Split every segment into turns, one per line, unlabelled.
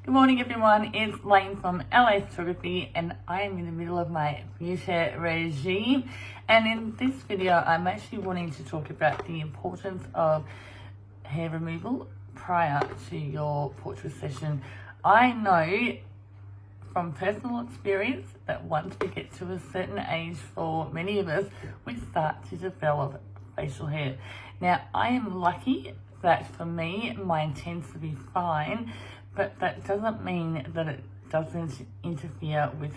Good morning everyone, it's Lane from LA Photography and I am in the middle of my beauty regime, and in this video I'm actually wanting to talk about the importance of hair removal prior to your portrait session. I know from personal experience that once we get to a certain age, for many of us, we start to develop facial hair. Now I am lucky that for me mine tends to be fine, but that doesn't mean that it doesn't interfere with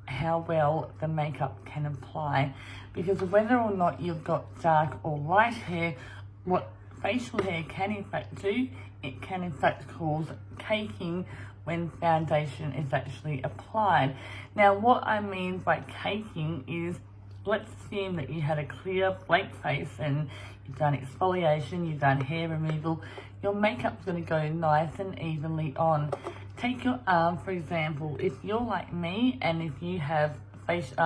how well the makeup can apply, because whether or not you've got dark or light hair, what facial hair can in fact do, it can in fact cause caking when foundation is actually applied. Now what I mean by caking is, let's assume that you had a clear blank face and you've done exfoliation, you've done hair removal, your makeup's going to go nice and evenly on. Take your arm for example. If you're like me and if you have facial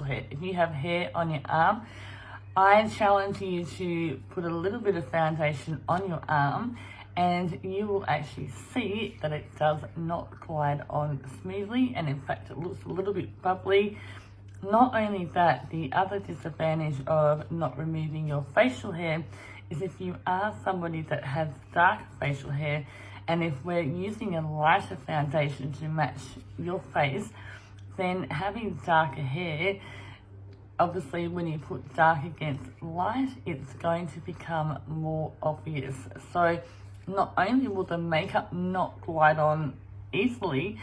hair, if you have hair on your arm, I challenge you to put a little bit of foundation on your arm and you will actually see that it does not glide on smoothly, and in fact it looks a little bit bubbly. Not only that, the other disadvantage of not removing your facial hair is if you are somebody that has dark facial hair, and if we're using a lighter foundation to match your face, then having darker hair, obviously when you put dark against light, it's going to become more obvious. So not only will the makeup not glide on easily,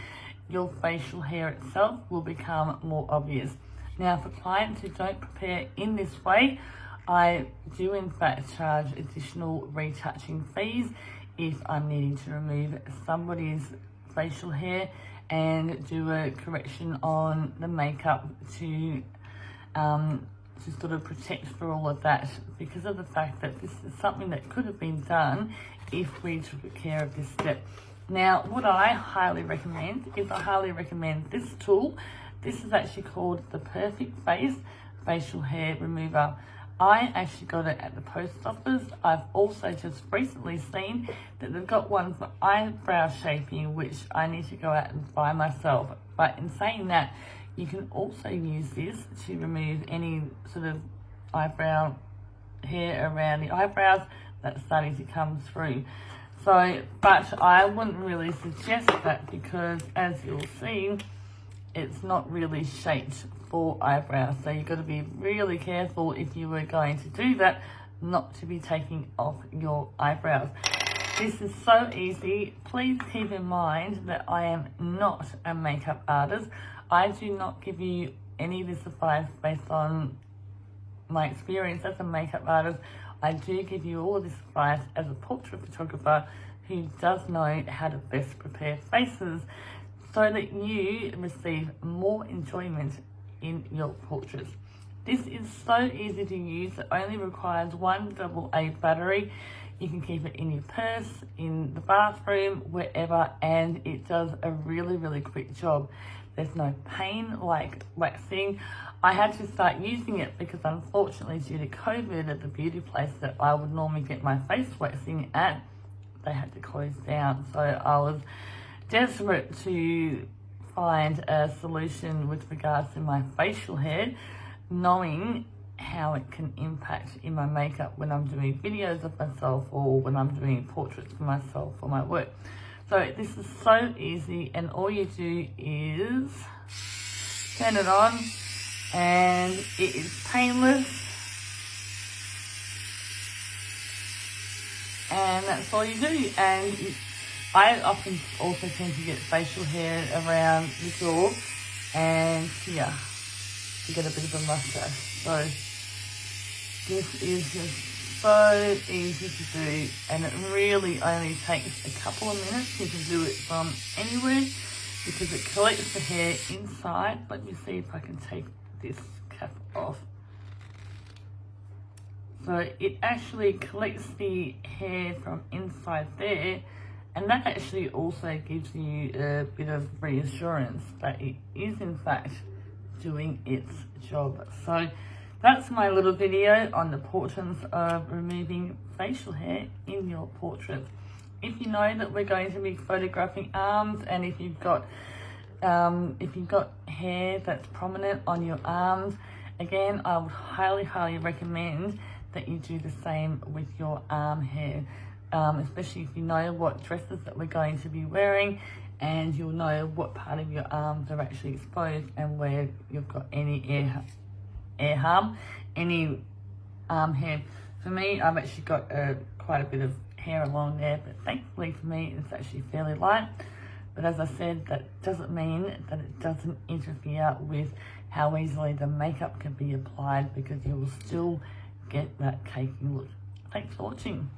your facial hair itself will become more obvious. Now for clients who don't prepare in this way, I do in fact charge additional retouching fees if I'm needing to remove somebody's facial hair and do a correction on the makeup to sort of protect for all of that, because of the fact that this is something that could have been done if we took care of this step. Now what I highly recommend is I highly recommend this tool. This is actually called the Perfect Face Facial Hair Remover. I actually got it at the post office. I've also just recently seen that they've got one for eyebrow shaping, which I need to go out and buy myself. But in saying that, you can also use this to remove any sort of eyebrow hair around the eyebrows that's starting to come through. So, but I wouldn't really suggest that, because as you'll see, it's not really shaped for eyebrows. So you've got to be really careful if you were going to do that, not to be taking off your eyebrows. This is so easy. Please keep in mind that I am not a makeup artist. I do not give you any of this advice based on my experience as a makeup artist. I do give you all of this advice as a portrait photographer who does know how to best prepare faces so that you receive more enjoyment in your portraits. This is so easy to use. It only requires one AA battery. You can keep it in your purse, in the bathroom, wherever, and it does a really quick job. There's no pain like waxing. I had to start using it because unfortunately due to COVID, at the beauty place that I would normally get my face waxing at, they had to close down. So I was desperate to find a solution with regards to my facial hair, knowing how it can impact in my makeup when I'm doing videos of myself or when I'm doing portraits for myself for my work. So this is so easy, and all you do is turn it on and it is painless, and that's all you do. And I often also tend to get facial hair around the jaw and here to get a bit of a mustache. So this is just so easy to do, and it really only takes a couple of minutes. You can do it from anywhere because it collects the hair inside. Let me see if I can take this cap off. So it actually collects the hair from inside there, and that actually also gives you a bit of reassurance that it is in fact doing its job. So that's my little video on the importance of removing facial hair in your portrait. if you know that we're going to be photographing arms, and if you've got hair that's prominent on your arms, again, I would highly recommend that you do the same with your arm hair, especially if you know what dresses that we're going to be wearing, and you'll know what part of your arms are actually exposed and where you've got any air harm, any arm hair. For me, I've actually got quite a bit of hair along there, but thankfully for me, it's actually fairly light. But as I said, that doesn't mean that it doesn't interfere with how easily the makeup can be applied, because you will still get that caking look. Thanks for watching.